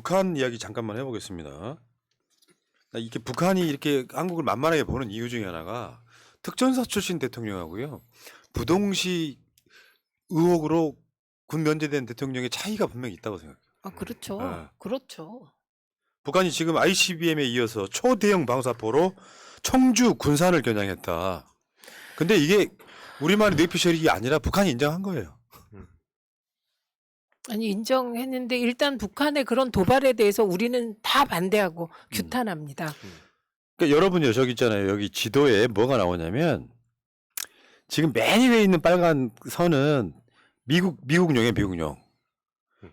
북한 이야기 잠깐만 해보겠습니다. 이게 북한이 이렇게 한국을 만만하게 보는 이유 중에 하나가 특전사 출신 대통령하고요. 부동시 의혹으로 군 면제된 대통령의 차이가 분명히 있다고 생각해요. 그렇죠. 아. 그렇죠. 북한이 지금 ICBM에 이어서 초대형 방사포로 청주 군산을 겨냥했다. 근데 이게 우리만의 뇌피셜이 아니라 북한이 인정한 거예요. 아니 인정했는데 일단 북한의 그런 도발에 대해서 우리는 다 반대하고 규탄합니다. 그러니까 여러분요, 저기 있잖아요. 여기 지도에 뭐가 나오냐면 지금 맨 위에 있는 빨간 선은 미국용이에요, 미국용.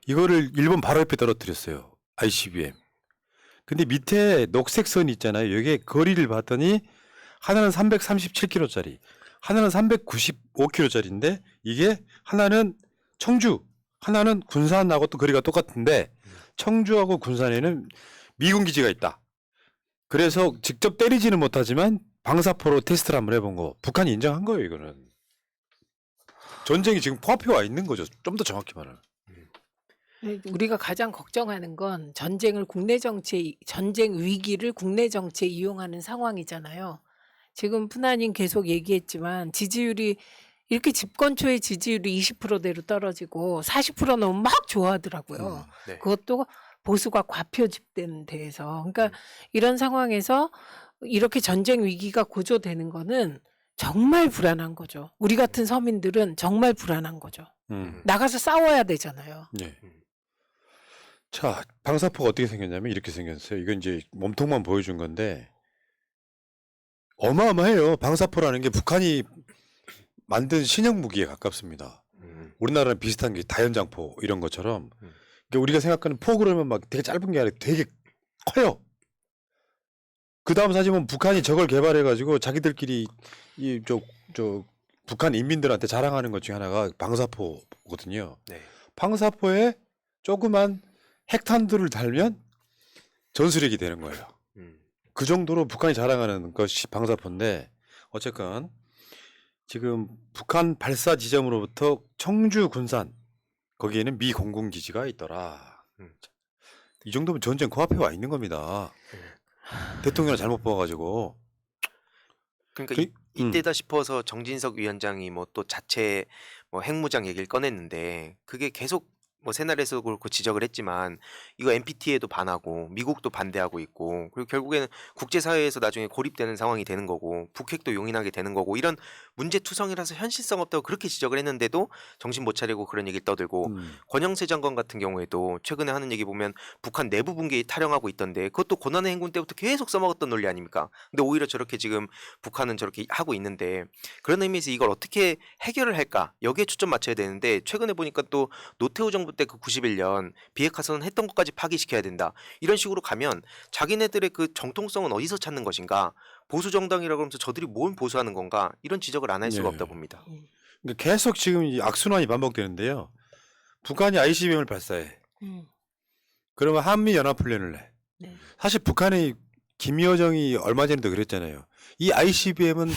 이거를 일본 바로 옆에 떨어뜨렸어요. ICBM. 근데 밑에 녹색 선이 있잖아요. 여기에 거리를 봤더니 하나는 337km짜리, 하나는 395km짜리인데 이게 하나는 청주, 하나는 군산하고 또 거리가 똑같은데 청주하고 군산에는 미군 기지가 있다. 그래서 직접 때리지는 못하지만 방사포로 테스트를 한번 해본 거 북한이 인정한 거예요. 이거는 전쟁이 지금 코앞에 와 있는 거죠. 좀 더 정확히 말하면. 우리가 가장 걱정하는 건 전쟁 위기를 국내 정치에 이용하는 상황이잖아요. 지금 푸나님 계속 얘기했지만 지지율이 이렇게 집권 초에 지지율이 20%대로 떨어지고 40% 넘으면 막 좋아하더라고요. 네. 그것도 보수가 과표집된 데에서. 그러니까 이런 상황에서 이렇게 전쟁 위기가 고조되는 거는 정말 불안한 거죠. 우리 같은 서민들은 정말 불안한 거죠. 나가서 싸워야 되잖아요. 네. 자, 방사포가 어떻게 생겼냐면 이렇게 생겼어요. 이건 이제 몸통만 보여준 건데 어마어마해요. 방사포라는 게 북한이 만든 신형 무기에 가깝습니다. 우리나라랑 비슷한 게 다연장포 이런 것처럼 그러니까 우리가 생각하는 포 그러면 막 되게 짧은 게 아니라 되게 커요. 그 다음 사실 보면 북한이 저걸 개발해가지고 자기들끼리 저 북한 인민들한테 자랑하는 것 중에 하나가 방사포거든요. 네. 방사포에 조그만 핵탄두를 달면 전술핵이 되는 거예요. 그 정도로 북한이 자랑하는 것이 방사포인데 어쨌건 지금 북한 발사 지점으로부터 청주 군산 거기에는 미 공군기지가 있더라. 이 정도면 전쟁 코앞에 와 있는 겁니다. 대통령을 잘못 봐가지고. 그러니까 이때다 싶어서 정진석 위원장이 뭐 또 자체 뭐 핵무장 얘기를 꺼냈는데 그게 계속 뭐 새날에서도 그렇고 지적을 했지만 이거 NPT에도 반하고 미국도 반대하고 있고 그리고 결국에는 국제사회에서 나중에 고립되는 상황이 되는 거고 북핵도 용인하게 되는 거고 이런 문제투성이라서 현실성 없다고 그렇게 지적을 했는데도 정신 못 차리고 그런 얘기를 떠들고 권영세 장관 같은 경우에도 최근에 하는 얘기 보면 북한 내부 붕괴에 타령하고 있던데 그것도 고난의 행군 때부터 계속 써먹었던 논리 아닙니까? 근데 오히려 저렇게 지금 북한은 저렇게 하고 있는데 그런 의미에서 이걸 어떻게 해결을 할까 여기에 초점 맞춰야 되는데 최근에 보니까 또 노태우 정부 때 그 91년 비핵화선 했던 것까지 파기시켜야 된다. 이런 식으로 가면 자기네들의 그 정통성은 어디서 찾는 것인가? 보수 정당이라고 하면서 저들이 뭘 보수하는 건가? 이런 지적을 안 할 수가 없다 봅니다. 그러니까 계속 지금 이 악순환이 반복되는데요. 북한이 ICBM을 발사해. 그러면 한미 연합훈련을 해. 네. 사실 북한의 김여정이 얼마 전에도 그랬잖아요. 이 ICBM은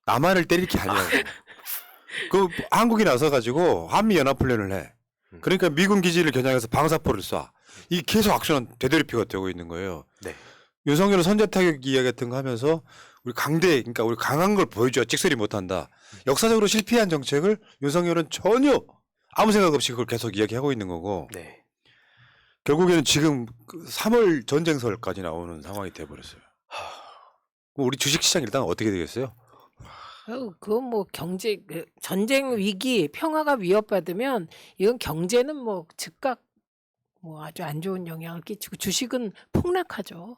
남한을 때릴 게 아니라고. 그 한국이 나서 가지고 한미 연합훈련을 해. 그러니까 미군 기지를 겨냥해서 방사포를 쏴. 이게 계속 악순환 되돌이표가 되고 있는 거예요. 네. 윤석열은 선제타격 이야기 같은 거 하면서 우리 그러니까 우리 강한 걸 보여줘야 찍소리 못한다. 역사적으로 실패한 정책을 윤석열은 전혀 아무 생각 없이 그걸 계속 이야기하고 있는 거고. 네. 결국에는 지금 3월 전쟁설까지 나오는 상황이 돼버렸어요. 우리 주식시장 일단 어떻게 되겠어요? 그건 뭐 전쟁 위기, 평화가 위협받으면 이건 경제는 뭐 즉각 뭐 아주 안 좋은 영향을 끼치고 주식은 폭락하죠.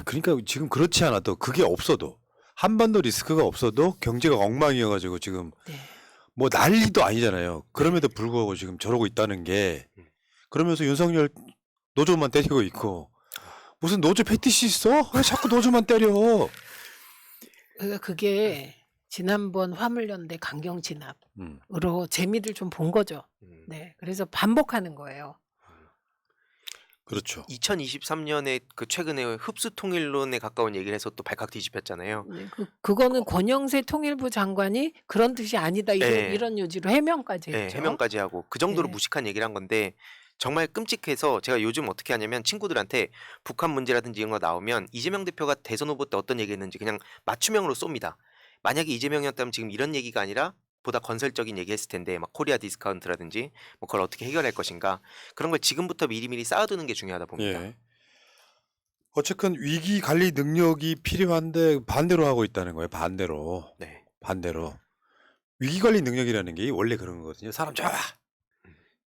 그러니까 지금 그렇지 않아도 그게 없어도 한반도 리스크가 없어도 경제가 엉망이어가지고 지금 뭐 난리도 아니잖아요. 그럼에도 불구하고 지금 저러고 있다는 게 그러면서 윤석열 노조만 때리고 있고 무슨 노조 패티시 있어? 왜 자꾸 노조만 때려? 그러니까 그게 지난번 화물연대 강경 진압으로 재미를 좀 본 거죠. 네, 그래서 반복하는 거예요. 그렇죠. 2023년에 그 최근에 흡수 통일론에 가까운 얘기를 해서 또 발칵 뒤집혔잖아요. 네, 그거는 권영세 통일부 장관이 그런 뜻이 아니다 이런 요지로 해명까지 네, 했죠. 해명까지 하고 그 정도로 네. 무식한 얘기를 한 건데 정말 끔찍해서 제가 요즘 어떻게 하냐면 친구들한테 북한 문제라든지 이런 거 나오면 이재명 대표가 대선 후보 때 어떤 얘기했는지 그냥 맞춤형으로 쏩니다. 만약에 이재명이었다면 지금 이런 얘기가 아니라 보다 건설적인 얘기했을 텐데 막 코리아 디스카운트라든지 뭐 그걸 어떻게 해결할 것인가 그런 걸 지금부터 미리미리 쌓아두는 게 중요하다 봅니다. 예. 어쨌든 위기 관리 능력이 필요한데 반대로 하고 있다는 거예요. 반대로. 네. 반대로. 위기 관리 능력이라는 게 원래 그런 거거든요. 사람 좋아.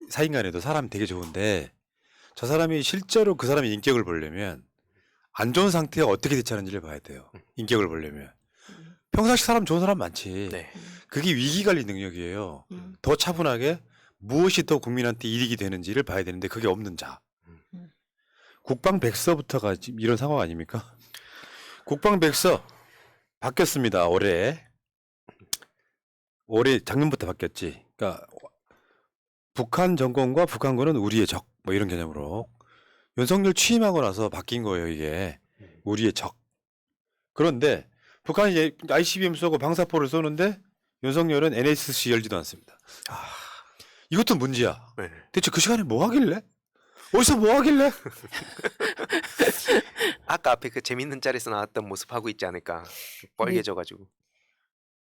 사인간에도 사람 되게 좋은데 저 사람이 실제로 그 사람의 인격을 보려면 안 좋은 상태에 어떻게 대처하는지를 봐야 돼요. 인격을 보려면. 평상시 사람 좋은 사람 많지. 네. 그게 위기 관리 능력이에요. 음. 더 차분하게 무엇이 더 국민한테 이익이 되는지를 봐야 되는데 그게 없는 자. 국방백서부터가 지금 이런 상황 아닙니까? 국방백서 바뀌었습니다. 올해 작년부터 바뀌었지. 그러니까 북한 정권과 북한군은 우리의 적, 뭐 이런 개념으로 윤석열 취임하고 나서 바뀐 거예요. 이게 우리의 적. 그런데 북한이 이제 ICBM 쏘고 방사포를 쏘는데 윤석열은 NSC 열지도 않습니다. 이것도 문제야. 네. 대체 그 시간에 뭐 하길래? 어디서 뭐 하길래? 아까 앞에 그 재밌는 짤에서 나왔던 모습 하고 있지 않을까 뻘개져가지고.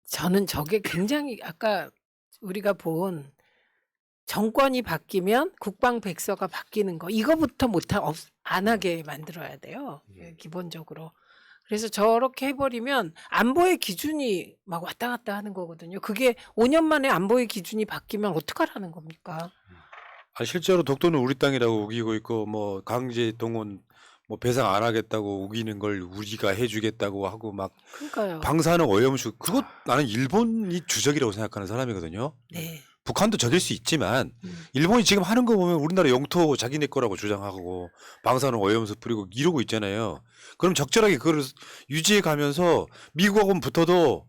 저는 저게 굉장히 아까 우리가 본 정권이 바뀌면 국방백서가 바뀌는 거 이거부터 안 하게 만들어야 돼요. 기본적으로. 그래서 저렇게 해버리면 안보의 기준이 막 왔다 갔다 하는 거거든요. 그게 5년 만에 안보의 기준이 바뀌면 어떡하라는 겁니까? 실제로 독도는 우리 땅이라고 우기고 있고 뭐 강제 동원 뭐 배상 안 하겠다고 우기는 걸 우리가 해주겠다고 하고 막 그러니까요. 방사능 오염수 그것 나는 일본이 주적이라고 생각하는 사람이거든요. 네. 북한도 적일 수 있지만 일본이 지금 하는 거 보면 우리나라 영토 자기네 거라고 주장하고 방사능 오염수 뿌리고 이러고 있잖아요. 그럼 적절하게 그걸 유지해 가면서 미국하고는 붙어도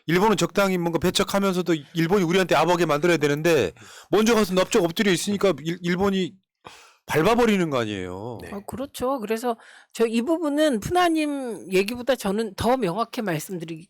일본은 적당히 뭔가 배척하면서도 일본이 우리한테 압하게 만들어야 되는데 먼저 가서 납작 엎드려 있으니까 일본이 밟아버리는 거 아니에요. 네. 그렇죠. 그래서 저 이 부분은 푸나님 얘기보다 저는 더 명확히 말씀드릴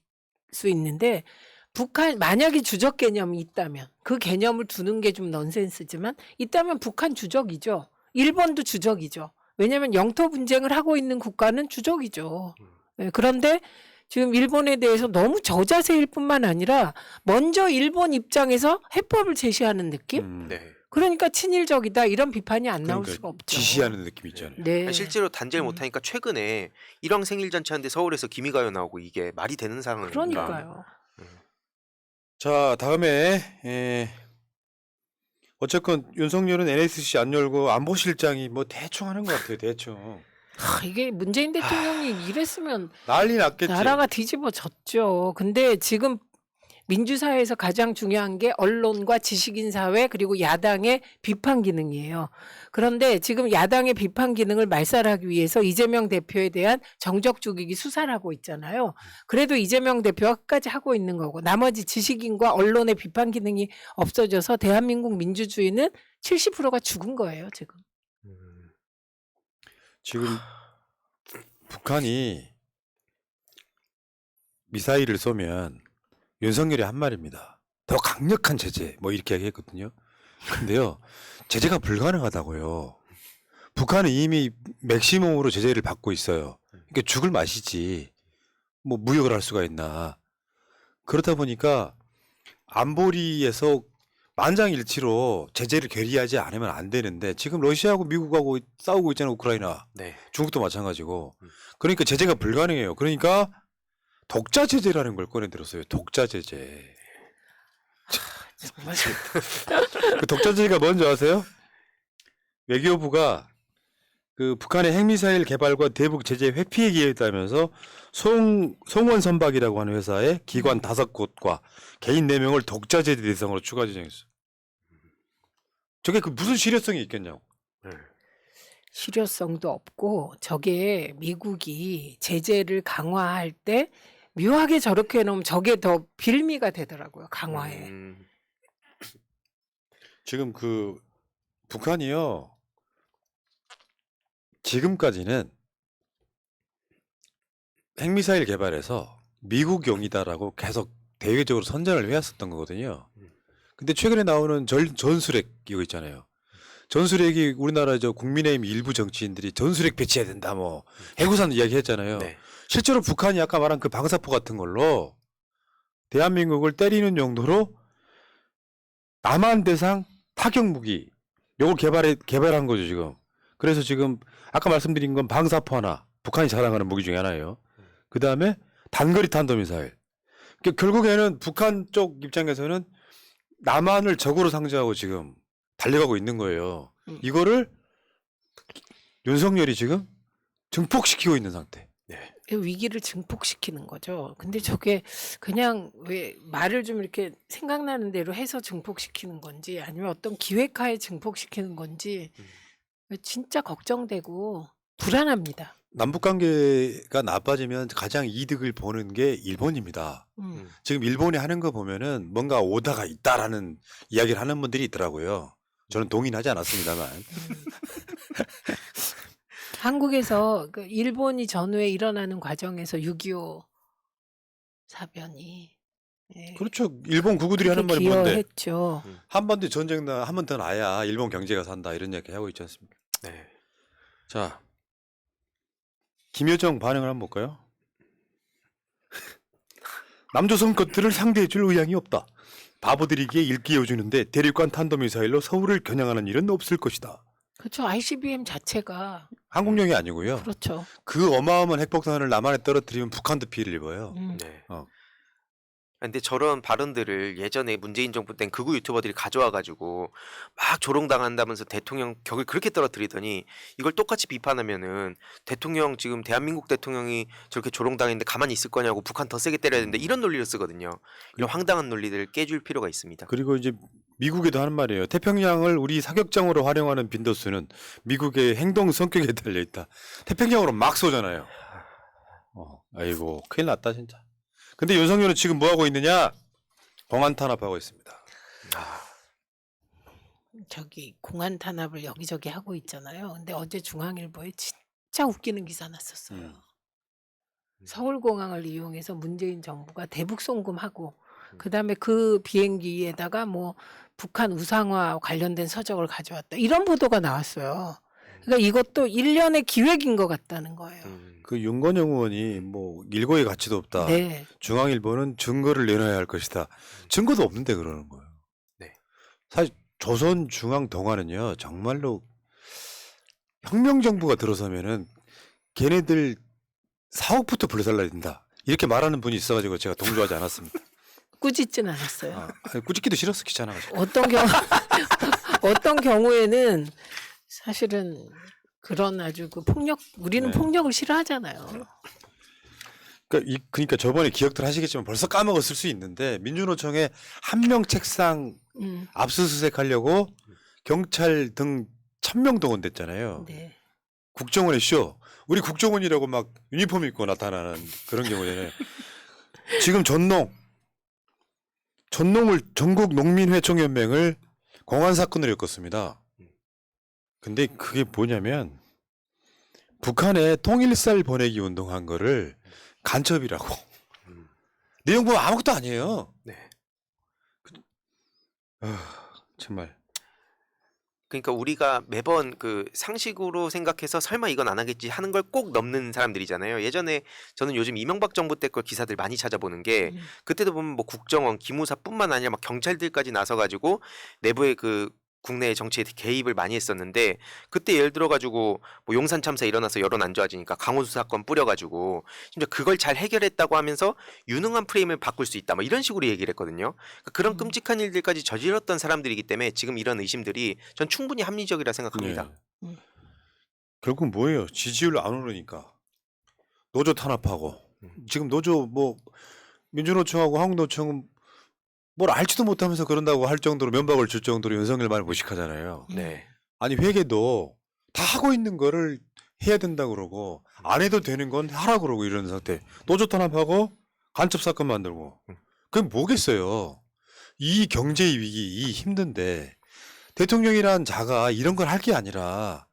수 있는데 북한 만약에 주적 개념이 있다면 그 개념을 두는 게 좀 넌센스지만 있다면 북한 주적이죠. 일본도 주적이죠. 왜냐하면 영토 분쟁을 하고 있는 국가는 주적이죠. 네, 그런데 지금 일본에 대해서 너무 저자세일 뿐만 아니라 먼저 일본 입장에서 해법을 제시하는 느낌? 네. 그러니까 친일적이다 이런 비판이 안 나올 그러니까 수가 없죠. 지시하는 느낌 있잖아요. 네. 아니, 실제로 단죄를 못하니까 최근에 일왕 생일 잔치하는데 서울에서 기미가요 나오고 이게 말이 되는 상황인가? 그러니까요. 자, 다음에 어쨌건 윤석열은 NSC 안 열고 안보실장이 뭐 대충 하는 것 같아요. 대충. 이게 문재인 대통령이 이랬으면 난리 났겠지. 나라가 뒤집어졌죠. 근데 지금 민주사회에서 가장 중요한 게 언론과 지식인 사회 그리고 야당의 비판 기능이에요. 그런데 지금 야당의 비판 기능을 말살하기 위해서 이재명 대표에 대한 정적 죽이기 수사를 하고 있잖아요. 그래도 이재명 대표가 끝까지 하고 있는 거고 나머지 지식인과 언론의 비판 기능이 없어져서 대한민국 민주주의는 70%가 죽은 거예요, 지금. 지금 북한이 미사일을 쏘면 윤석열이 한 말입니다. 더 강력한 제재 뭐 이렇게 얘기했거든요. 근데요. 제재가 불가능하다고요. 북한은 이미 맥시멈으로 제재를 받고 있어요. 그러니까 죽을 맛이지. 뭐 무역을 할 수가 있나. 그렇다 보니까 안보리에서 만장일치로 제재를 결의하지 않으면 안 되는데 지금 러시아하고 미국하고 싸우고 있잖아요. 우크라이나. 네. 중국도 마찬가지고. 그러니까 제재가 불가능해요. 그러니까 독자 제재라는 걸 꺼내들었어요. 독자 제재. 정말 그 독자 제재가 뭔지 아세요? 외교부가 그 북한의 핵미사일 개발과 대북 제재 회피에 기여했다면서 송원 선박이라고 하는 회사의 기관 5곳과 개인 4명을 독자 제재 대상으로 추가 지정했어요. 저게 그 무슨 실효성이 있겠냐고. 실효성도 없고 저게 미국이 제재를 강화할 때 묘하게 저렇게 해놓으면 저게 더 빌미가 되더라고요. 강화에. 지금 그 북한이요. 지금까지는 핵미사일 개발해서 미국용이다라고 계속 대외적으로 선전을 해왔었던 거거든요. 근데 최근에 나오는 전술핵 이거 있잖아요. 전술핵이 우리나라 국민의힘 일부 정치인들이 전술핵 배치해야 된다 뭐 해구산 이야기했잖아요. 네. 실제로 북한이 아까 말한 그 방사포 같은 걸로 대한민국을 때리는 용도로 남한 대상 타격 무기 요걸 개발한 거죠 지금. 그래서 지금 아까 말씀드린 건 방사포 하나, 북한이 자랑하는 무기 중에 하나예요. 그 다음에 단거리 탄도미사일. 그러니까 결국에는 북한 쪽 입장에서는 남한을 적으로 상정하고 지금 달려가고 있는 거예요. 이거를 윤석열이 지금 증폭시키고 있는 상태. 네. 위기를 증폭시키는 거죠. 근데 저게 그냥 왜 말을 좀 이렇게 생각나는 대로 해서 증폭시키는 건지 아니면 어떤 기획하에 증폭시키는 건지 진짜 걱정되고 불안합니다. 남북 관계가 나빠지면 가장 이득을 보는 게 일본입니다. 지금 일본이 하는 거 보면은 뭔가 오다가 있다라는 이야기를 하는 분들이 있더라고요. 저는 동의는 하지 않았습니다만. 한국에서 그 일본이 전후에 일어나는 과정에서 6.25 사변이 그렇죠. 일본 구구들이 하는 말이 그렇게 뭔데? 기여했죠. 한반도 전쟁 한 번 더 나야 일본 경제가 산다 이런 이야기 하고 있지 않습니까? 네. 자, 김여정 반응을 한번 볼까요? 남조선 것들을 상대해줄 의향이 없다. 바보들이기에 일깨워주는데 대륙간 탄도미사일로 서울을 겨냥하는 일은 없을 것이다. 그렇죠. ICBM 자체가 한국령이 아니고요. 그렇죠. 그 어마어마한 핵폭탄을 남한에 떨어뜨리면 북한도 피해를 입어요. 네. 어. 근데 저런 발언들을 예전에 문재인 정부 땐 극우 유튜버들이 가져와가지고 막 조롱당한다면서 대통령 격을 그렇게 떨어뜨리더니 이걸 똑같이 비판하면은 대통령 지금 대한민국 대통령이 저렇게 조롱당했는데 가만히 있을 거냐고 북한 더 세게 때려야 되는데 이런 논리를 쓰거든요. 이런 황당한 논리들을 깨줄 필요가 있습니다. 그리고 이제 미국에도 하는 말이에요. 태평양을 우리 사격장으로 활용하는 빈도수는 미국의 행동 성격에 달려 있다. 태평양으로 막 쏘잖아요. 아이고 큰일 났다 진짜. 근데 윤석열은 지금 뭐 하고 있느냐? 공안 탄압하고 있습니다. 저기 공안 탄압을 여기저기 하고 있잖아요. 근데 어제 중앙일보에 진짜 웃기는 기사 났었어요. 서울공항을 이용해서 문재인 정부가 대북 송금하고 그다음에 그 비행기에다가 뭐 북한 우상화 관련된 서적을 가져왔다. 이런 보도가 나왔어요. 그러니까 이것도 일련의 기획인 것 같다는 거예요. 그 윤건영 의원이 뭐 일고의 가치도 없다. 네. 중앙일보는 증거를 내놔야 할 것이다. 증거도 없는데 그러는 거예요. 네. 사실 조선 중앙 동아는요 정말로 혁명 정부가 들어서면은 걔네들 사옥부터 불살라야 된다. 이렇게 말하는 분이 있어가지고 제가 동조하지 않았습니다. 꾸짖진 않았어요. 아니, 꾸짖기도 싫었어 귀찮아가지고. 어떤 경우에는 사실은 그런 아주 그 폭력 우리는 네. 폭력을 싫어하잖아요. 그러니까 저번에 기억들 하시겠지만 벌써 까먹었을 수 있는데 민주노총에 한 명 책상 압수수색하려고 경찰 등 1000명 동원됐잖아요. 네. 국정원의 쇼. 우리 국정원이라고 막 유니폼 입고 나타나는 그런 경우잖아요. 지금 전농을 전국농민회총연맹을 공안 사건으로 엮었습니다. 근데 그게 뭐냐면 북한에 통일살 보내기 운동한 거를 간첩이라고. 내용 보면 아무것도 아니에요. 네. 정말. 그러니까 우리가 매번 그 상식으로 생각해서 설마 이건 안 하겠지 하는 걸 꼭 넘는 사람들이잖아요. 예전에 저는 요즘 이명박 정부 때 거 기사들 많이 찾아보는 게 그때도 보면 뭐 국정원, 기무사뿐만 아니라 막 경찰들까지 나서가지고 내부의 그 국내 정치에 개입을 많이 했었는데 그때 예를 들어가지고 뭐 용산 참사 일어나서 여론 안 좋아지니까 강원수 사건 뿌려가지고 심지어 그걸 잘 해결했다고 하면서 유능한 프레임을 바꿀 수 있다 뭐 이런 식으로 얘기를 했거든요. 그러니까 그런 끔찍한 일들까지 저질렀던 사람들이기 때문에 지금 이런 의심들이 전 충분히 합리적이라 생각합니다. 네. 결국 뭐예요? 지지율 안 오르니까 노조 탄압하고 지금 노조 뭐 민주노총하고 한국노총은 뭘 알지도 못하면서 그런다고 할 정도로 면박을 줄 정도로 윤석열 말을 무식하잖아요. 네. 아니 회계도 다 하고 있는 거를 해야 된다고 그러고 안 해도 되는 건 하라고 그러고 이런 상태. 노조 탄압하고 간첩 사건 만들고 그게 뭐겠어요. 이 경제 위기 이 힘든데 대통령이란 자가 이런 걸 할 게 아니라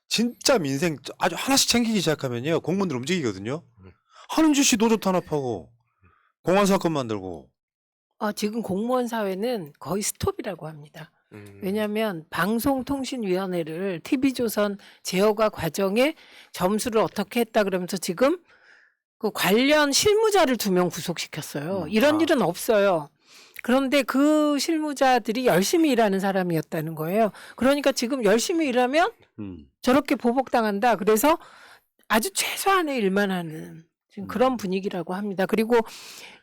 진짜 민생 아주 하나씩 챙기기 시작하면요 공무원들 움직이거든요. 하는 짓이 노조 탄압하고 공안 사건 만들고 지금 공무원 사회는 거의 스톱이라고 합니다. 왜냐하면 방송통신위원회를 TV조선 제어가 과정에 점수를 어떻게 했다 그러면서 지금 그 관련 실무자를 2명 구속시켰어요. 이런 아. 일은 없어요. 그런데 그 실무자들이 열심히 일하는 사람이었다는 거예요. 그러니까 지금 열심히 일하면 저렇게 보복당한다. 그래서 아주 최소한의 일만 하는 지금 그런 분위기라고 합니다. 그리고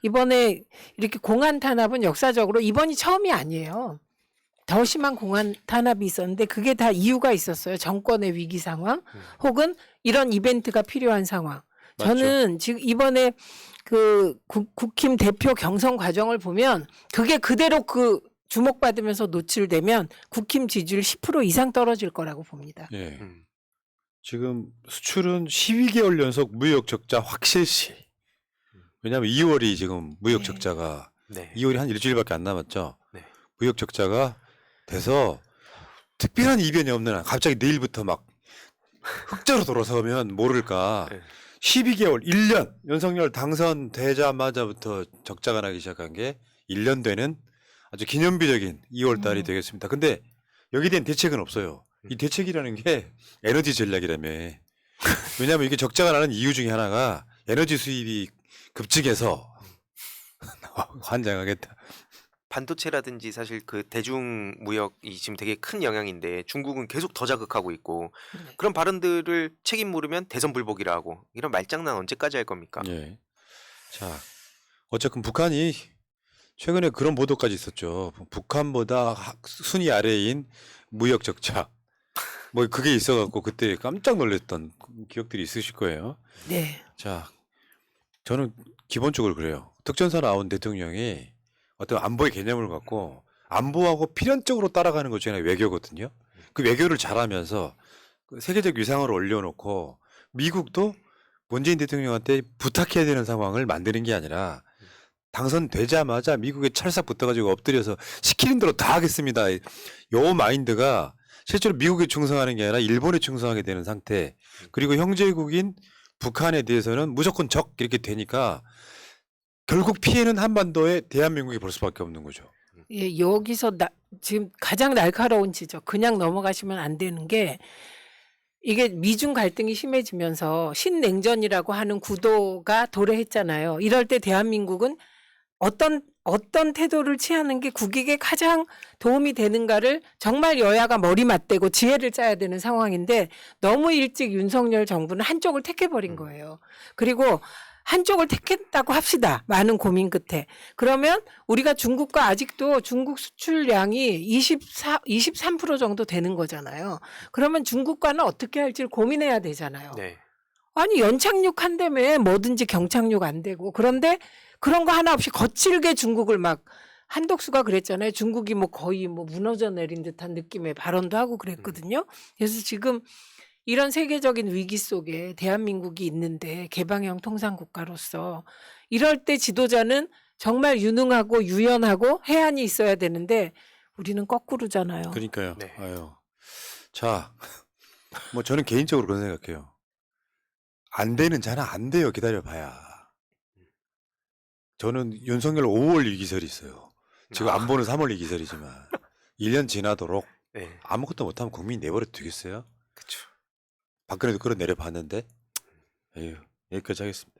이번에 이렇게 공안 탄압은 역사적으로 이번이 처음이 아니에요. 더 심한 공안 탄압이 있었는데 그게 다 이유가 있었어요. 정권의 위기 상황 혹은 이런 이벤트가 필요한 상황. 맞죠. 저는 지금 이번에 그 국힘 대표 경선 과정을 보면 그게 그대로 그 주목받으면서 노출되면 국힘 지지율 10% 이상 떨어질 거라고 봅니다. 예. 음. 지금 수출은 12개월 연속 무역 적자 확실시. 왜냐하면 2월이 지금 무역 네. 적자가 네. 2월이 한 일주일밖에 안 남았죠. 네. 무역 적자가 돼서 특별한 이변이 없는 한 갑자기 내일부터 막 흑자로 돌아서면 모를까. 네. 12개월, 1년 윤석열 당선되자마자부터 적자가 나기 시작한 게 1년 되는 아주 기념비적인 2월 달이 되겠습니다. 근데 여기에 대한 대책은 없어요. 이 대책이라는 게 에너지 전략이라며. 왜냐하면 이게 적자가 나는 이유 중에 하나가 에너지 수입이 급증해서 환장하겠다. 반도체라든지 사실 그 대중 무역이 지금 되게 큰 영향인데 중국은 계속 더 자극하고 있고 그런 발언들을 책임 물으면 대선 불복이라 하고 이런 말장난 언제까지 할 겁니까? 예. 자, 어쨌든 북한이 최근에 그런 보도까지 있었죠. 북한보다 순위 아래인 무역 적자. 뭐 그게 있어갖고 그때 깜짝 놀랐던 기억들이 있으실 거예요. 네. 자, 저는 기본적으로 그래요. 특전사 나온 대통령이 어떤 안보의 개념을 갖고 안보하고 필연적으로 따라가는 것 중에 하나가 외교거든요. 그 외교를 잘하면서 그 세계적 위상을 올려놓고 미국도 문재인 대통령한테 부탁해야 되는 상황을 만드는 게 아니라 당선되자마자 미국에 찰싹 붙어가지고 엎드려서 시키는 대로 다 하겠습니다. 요 마인드가 실제로 미국에 충성하는 게 아니라 일본에 충성하게 되는 상태. 그리고 형제국인 북한에 대해서는 무조건 적 이렇게 되니까 결국 피해는 한반도에 대한민국이 볼 수밖에 없는 거죠. 예, 여기서 지금 가장 날카로운 지적, 그냥 넘어가시면 안 되는 게 이게 미중 갈등이 심해지면서 신냉전이라고 하는 구도가 도래했잖아요. 이럴 때 대한민국은 어떤 태도를 취하는 게 국익에 가장 도움이 되는가를 정말 여야가 머리 맞대고 지혜를 짜야 되는 상황인데 너무 일찍 윤석열 정부는 한쪽을 택해버린 거예요. 그리고 한쪽을 택했다고 합시다. 많은 고민 끝에. 그러면 우리가 중국과 아직도 중국 수출량이 23% 정도 되는 거잖아요. 그러면 중국과는 어떻게 할지 고민해야 되잖아요. 네. 아니 연착륙 한다며 뭐든지 경착륙 안 되고. 그런데 그런 거 하나 없이 거칠게 중국을 막 한덕수가 그랬잖아요. 중국이 뭐 거의 뭐 무너져 내린 듯한 느낌의 발언도 하고 그랬거든요. 그래서 지금 이런 세계적인 위기 속에 대한민국이 있는데 개방형 통상국가로서 이럴 때 지도자는 정말 유능하고 유연하고 해안이 있어야 되는데 우리는 거꾸로잖아요. 그러니까요. 네. 아유. 자, 뭐 저는 개인적으로 그런 생각해요. 안 되는 자는 안 돼요. 기다려봐야. 저는 윤석열 5월 위기설이 있어요. 지금 안 보는 3월 위기설이지만 1년 지나도록 네. 아무것도 못하면 국민이 내버려 두겠어요? 그렇죠. 박근혜도 끌어내려 봤는데 에휴, 여기까지 하겠습니다.